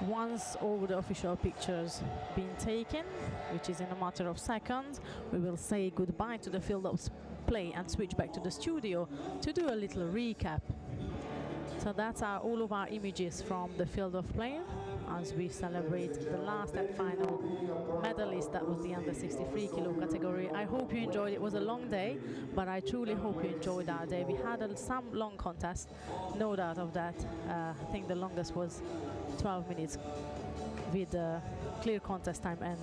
Once all the official pictures been taken, which is in a matter of seconds, we will say goodbye to the field of play and switch back to the studio to do a little recap. So that's all of our images from the field of play as we celebrate the last and final medalist. That was the under 63 kilo category. I hope you enjoyed it. It was a long day, but I truly hope you enjoyed our day. We had some long contests, no doubt of that. I think the longest was 12 minutes with clear contest time and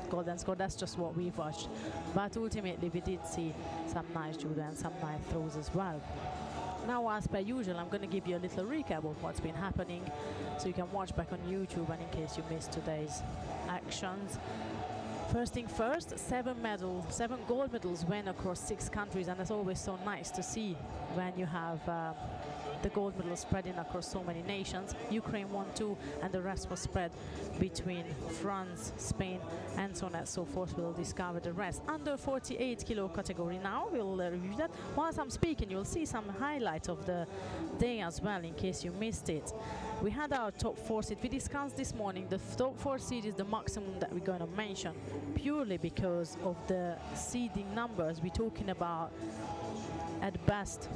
golden score. That's just what we've watched. But ultimately we did see some nice judo and some nice throws as well. Now, as per usual, I'm going to give you a little recap of what's been happening so you can watch back on YouTube and in case you missed today's actions. First thing first, 7 gold medals went across 6 countries, and it's always so nice to see when you have the gold medals spreading across so many nations. Ukraine won 2, and the rest was spread between France, Spain, and so on and so forth. We'll discover the rest. Under 48 kilo category now, we'll review that. Whilst I'm speaking, you'll see some highlights of the day as well, in case you missed it. We had our top 4 seed. We discussed this morning the top 4 seed is the maximum that we're going to mention, purely because of the seeding numbers. We're talking about at best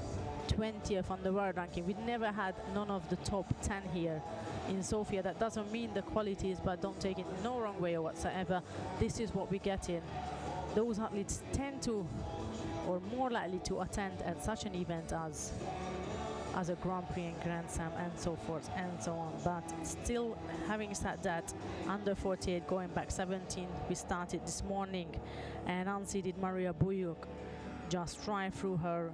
20th on the world ranking. We never had none of the top 10 here in Sofia. That doesn't mean the quality is, but don't take it no wrong way or whatsoever. This is what we get in. Those athletes tend to, or more likely to attend at such an event as a Grand Prix and Grand Slam and so forth and so on. But still, having said that, under 48 going back 17, we started this morning, and unseeded Maria Buyuk just drive through her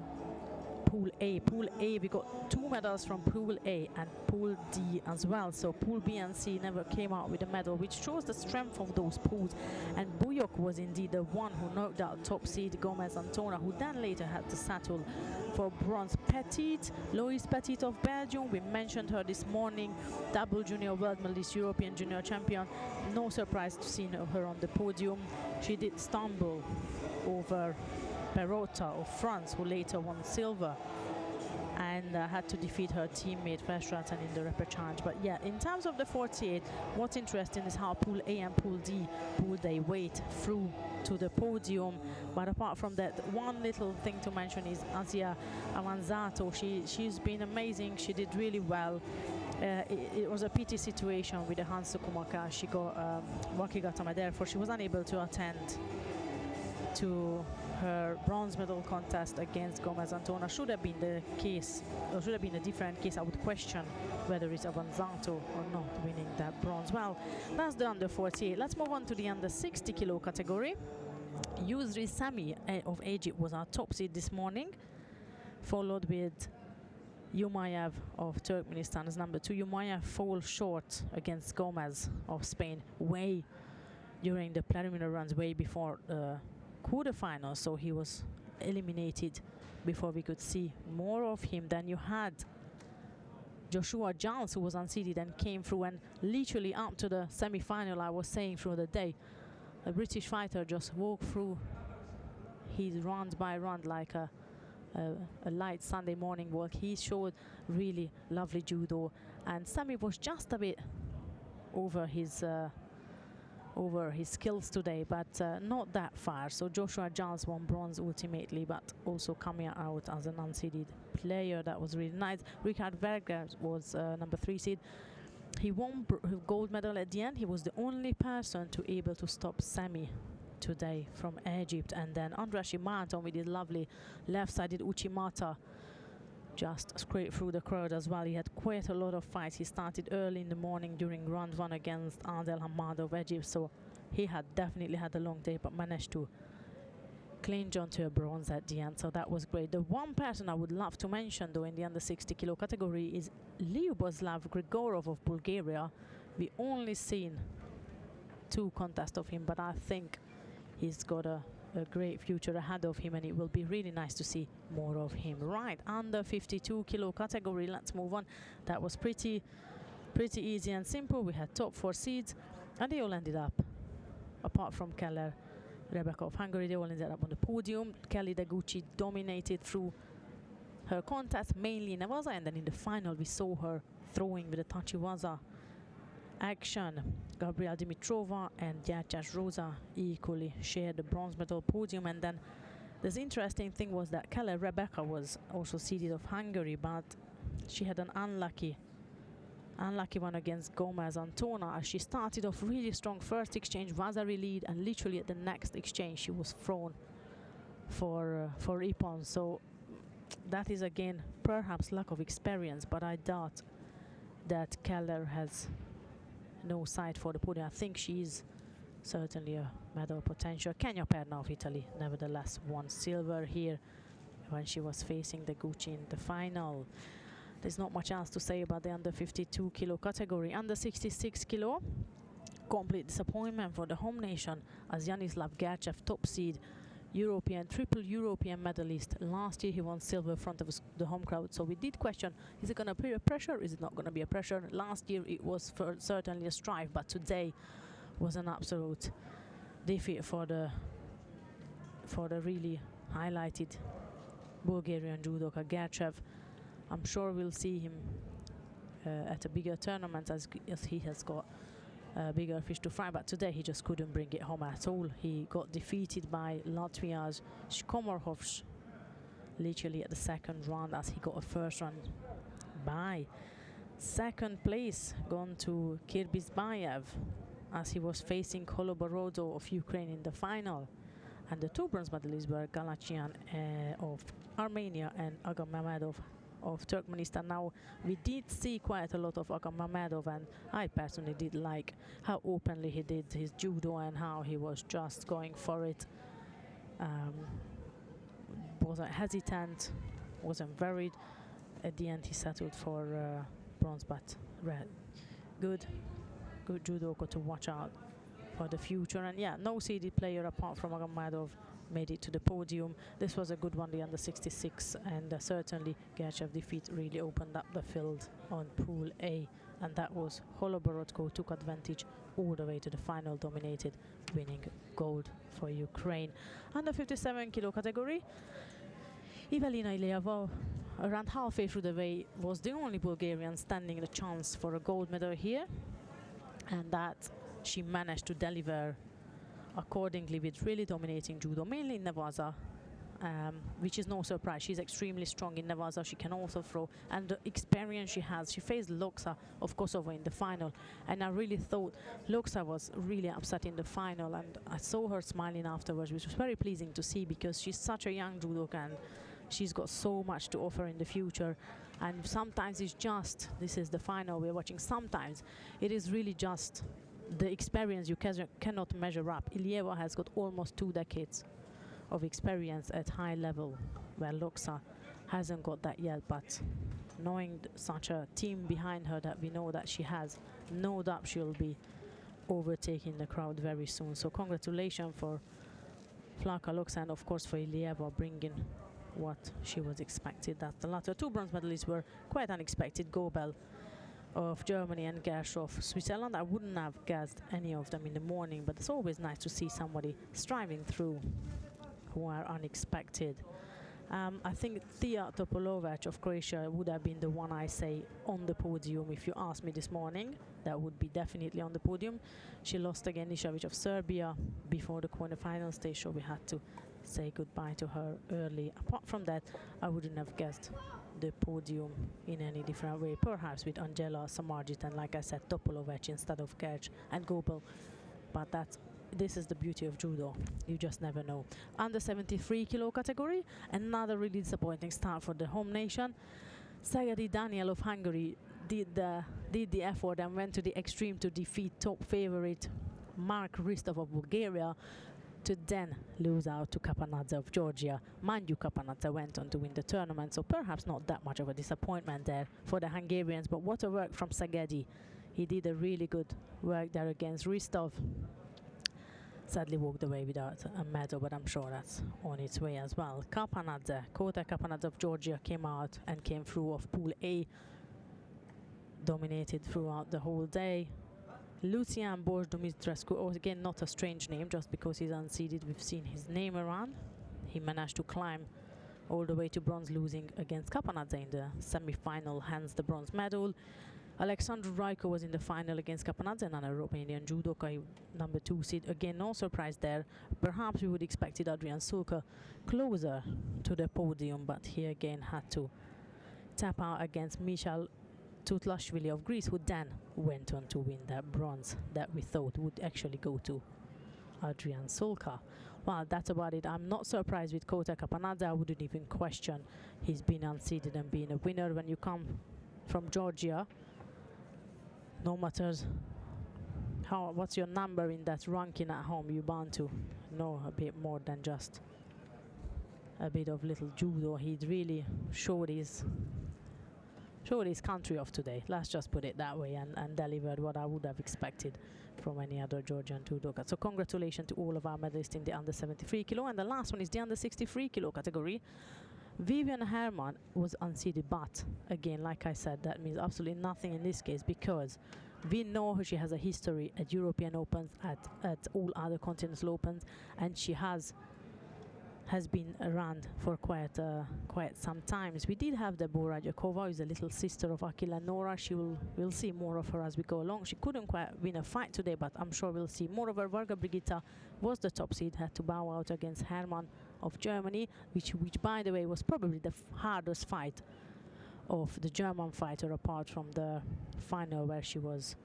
Pool A. Pool A, we got 2 medals from Pool A and Pool D as well. So Pool B and C never came out with a medal, which shows the strength of those pools. And Buyuk was indeed the one who knocked out top seed Gomez Antona, who then later had to settle for bronze. Petit, Lois Petit of Belgium, we mentioned her this morning, double junior world medalist, European junior champion. No surprise to see her on the podium. She did stumble over Perrotta of France, who later won silver, and had to defeat her teammate Verstraeten in the repechage. But yeah, in terms of the 48, what's interesting is how Pool A and Pool D pulled their weight through to the podium. But apart from that, one little thing to mention is Asia Avanzato. She's been amazing. She did really well. It was a pity situation with the Hansu Kumaka. She got Wakigatame, therefore she was unable to attend to her bronze medal contest against Gomez Antona. Should have been the case, or should have been a different case. I would question whether it's Avanzato or not winning that bronze. Well, that's the under 48. Let's move on to the under 60 kilo category. Yusri Sami of Egypt was our top seed this morning, followed with Yumayev of Turkmenistan as number 2. Yumayev falls short against Gomez of Spain way during the preliminary runs, way before quarterfinals, so he was eliminated before we could see more of him. Then you had Joshua Giles, who was unseeded and came through, and literally up to the semi-final, I was saying through the day, a British fighter just walked through his round by round like a light Sunday morning walk. He showed really lovely judo, and Sami was just a bit over his skills today, but not that far. So Joshua Giles won bronze ultimately, but also coming out as an unseeded player. That was really nice. Richard Verger was number 3 seed. He won gold medal at the end. He was the only person to able to stop Sami today from Egypt. And then Andrea Shimata with his lovely left-sided Uchimata just scraped through the crowd as well. He had quite a lot of fights. He started early in the morning during round 1 against Adel Hamad of Egypt, so he had definitely had a long day, but managed to clinch onto a bronze at the end, so that was great. The one person I would love to mention though in the under 60 kilo category is Lyuboslav Grigorov of Bulgaria. We only seen 2 contests of him, but I think he's got a great future ahead of him, and it will be really nice to see more of him. Right, under 52 kilo category, let's move on. That was pretty easy and simple. We had top 4 seeds, and they all ended up, apart from Keller Rebecca of Hungary, they all ended up on the podium. Kelly Deguchi dominated through her contest, mainly in Nevaza, and then in the final we saw her throwing with a Tachiwaza action. Gabriela Dimitrova and Gyertyás Rosa equally shared the bronze medal podium, and then this interesting thing was that Keller Rebecca was also seeded of Hungary, but she had an unlucky one against Gomez Antona, as she started off really strong. First exchange, Vasari lead, and literally at the next exchange she was thrown for Ippon. So that is again perhaps lack of experience, but I doubt that Keller has no sight for the podium. I think she is certainly a medal potential. Kenya Perna of Italy nevertheless won silver here when she was facing the Gucci in the final. There's not much else to say about the under 52 kilo category. Under 66 kilo, complete disappointment for the home nation, as Yanislav Gerchev, top seed, triple European medalist. Last year he won silver in front of the home crowd, so we did question, is it going to be a pressure, is it not going to be a pressure? Last year it was certainly a strife, but today was an absolute defeat for the really highlighted Bulgarian judoka Gerchev. I'm sure we'll see him at a bigger tournament, as he has got bigger fish to fry, but today he just couldn't bring it home at all. He got defeated by Latvia's Shkomorhovs literally at the second round, as he got a first round bye. Second place gone to Kirbizbayev, as he was facing Koloborodo of Ukraine in the final. And the two bronze medalists were Galachian of Armenia and Agamamedov of Turkmenistan. Now, we did see quite a lot of Agamamedov, and I personally did like how openly he did his judo and how he was just going for it. Wasn't hesitant, wasn't worried. At the end he settled for bronze, but good judoka to watch out for the future. And yeah, no seeded player apart from Agamamedov made it to the podium. This was a good one, the under 66, and certainly Gerchev defeat really opened up the field on Pool A, and that was Holoborodko took advantage all the way to the final, dominated, winning gold for Ukraine. Under 57 kilo category, Evelina Ilieva, around halfway through the way, was the only Bulgarian standing the chance for a gold medal here, and that she managed to deliver accordingly with really dominating judo, mainly in Nevaza, which is no surprise. She's extremely strong in Nevaza. She can also throw, and the experience she has. She faced Loksa of Kosovo in the final, and I really thought Loksa was really upset in the final, and I saw her smiling afterwards, which was very pleasing to see, because she's such a young judoka and she's got so much to offer in the future. And sometimes it's just, this is the final we're watching, sometimes it is really just the experience you cannot measure up. Ilieva has got almost 2 decades of experience at high level, where Loksa hasn't got that yet, but knowing such a team behind her that we know that she has, no doubt she'll be overtaking the crowd very soon. So congratulations for Flaka Loksa, and of course for Ilieva, bringing what she was expected. That the latter two bronze medalists were quite unexpected. Gobel of Germany and Gersh of Switzerland. I wouldn't have guessed any of them in the morning, but it's always nice to see somebody striving through who are unexpected. I think Tia Topolovac of Croatia would have been the one I say on the podium if you asked me this morning. That would be definitely on the podium. She lost again Nishavic of Serbia before the quarterfinal stage, so we had to say goodbye to her early. Apart from that, I wouldn't have guessed the podium in any different way, perhaps with Angela Samardzhit and, like I said, Topolovac instead of Kerch and Gobel. But this is the beauty of judo, you just never know. Under 73 kilo category, another really disappointing start for the home nation. Szegedi Daniel of Hungary did the effort and went to the extreme to defeat top favorite Mark Ristov of Bulgaria, to then lose out to Kapanadze of Georgia. Mind you, Kapanadze went on to win the tournament, so perhaps not that much of a disappointment there for the Hungarians, but what a work from Szegedi. He did a really good work there against Ristov. Sadly walked away without a medal, but I'm sure that's on its way as well. Kapanadze, Kota Kapanadze of Georgia came out and came through of Pool A, dominated throughout the whole day. Lucian Borj Dumitrescu, again not a strange name just because he's unseeded, we've seen his name around. He managed to climb all the way to bronze, losing against Kapanadze in the semi-final, hence the bronze medal. Alexandru Raiko was in the final against Capanazza, another Romanian judoka, number 2 seed. Again, no surprise there. Perhaps we would expected Adrian Sulka closer to the podium, but he again had to tap out against Michal Tutlashvili of Greece, who then went on to win that bronze that we thought would actually go to Adrian Sulka. Well, that's about it. I'm not surprised with Kota Capanazza. I wouldn't even question he's been unseeded and being a winner. When you come from Georgia, no matter what's your number in that ranking at home, you're bound to know a bit more than just a bit of little judo. He really showed his country off today, let's just put it that way, and delivered what I would have expected from any other Georgian judoka. So congratulations to all of our medalists in the under 73 kilo, and the last one is the under 63 kilo category. Vivian Herman was unseeded, but again, like I said, that means absolutely nothing in this case, because we know her. She has a history at European Opens, at all other continental Opens, and she has been around for quite some times. We did have Deborah Jakova, who is a little sister of Akila Nora. We'll see more of her as we go along. She couldn't quite win a fight today, but I'm sure we'll see more of her. Varga Brigitta was the top seed, had to bow out against Hermann of Germany, which by the way was probably the hardest fight of the German fighter, apart from the final where she was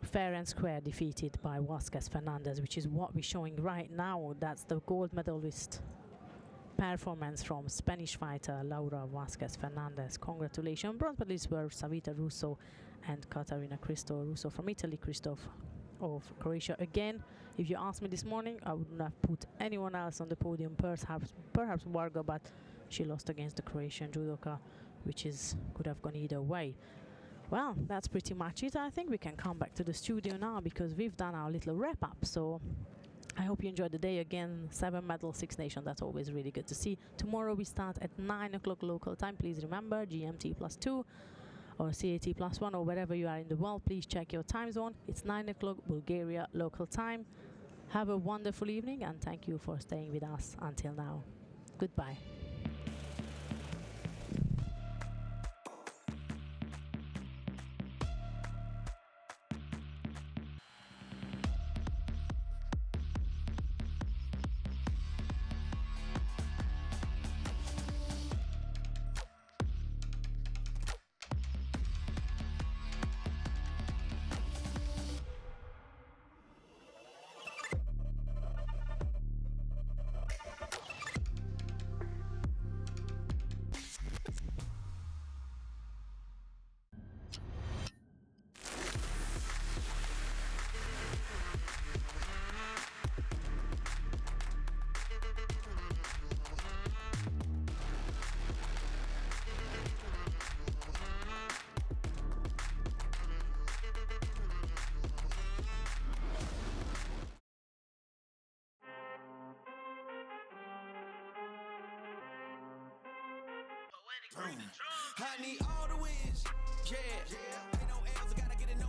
fair and square defeated by Vasquez Fernandez, which is what we're showing right now. That's the gold medalist performance from Spanish fighter Laura Vasquez Fernandez. Congratulations. Bronze medalists were Savita Russo and Katarina Cristo Russo from Italy, Christoph of Croatia. Again, if you asked me this morning, I wouldn't have put anyone else on the podium, perhaps Varga, but she lost against the Croatian judoka, which could have gone either way. Well, that's pretty much it. I think we can come back to the studio now, because we've done our little wrap-up. So I hope you enjoyed the day. Again, 7 medals, 6 nations. That's always really good to see. Tomorrow we start at 9 o'clock local time. Please remember, GMT +2 or CAT +1, or wherever you are in the world. Please check your time zone. It's 9 o'clock Bulgaria local time. Have a wonderful evening, and thank you for staying with us until now. Goodbye. I need all the wins, yeah. Ain't no L's, I gotta get it, no